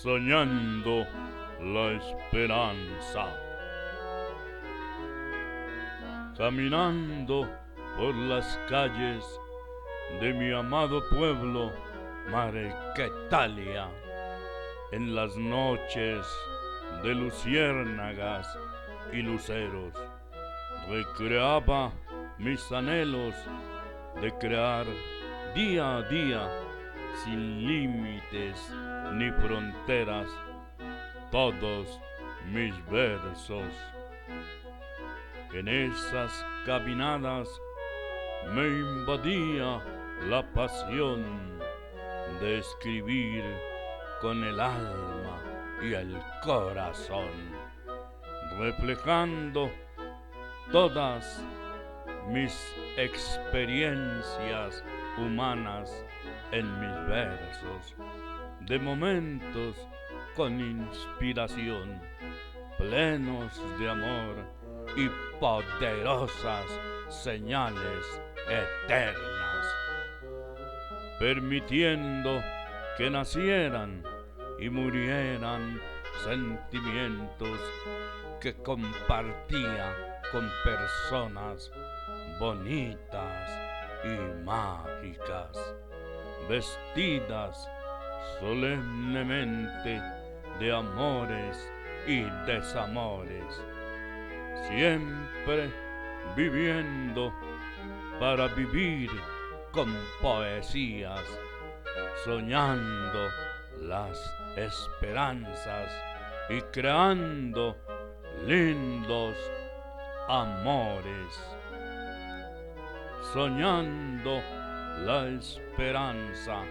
soñando la esperanza, caminando por las calles de mi amado pueblo Marquetalia, en las noches de luciérnagas y luceros, recreaba mis anhelos de crear día a día, sin límites ni fronteras, todos mis versos. En esas caminadas me invadía la pasión de escribir con el alma y el corazón, reflejando todas mis experiencias humanas en mis versos, de momentos con inspiración, plenos de amor y poderosas señales eternas, permitiendo que nacieran y murieran sentimientos que compartía con personas bonitas y mágicas, vestidas solemnemente de amores y desamores, siempre viviendo para vivir con poesías, soñando las esperanzas y creando lindos amores, soñando la esperanza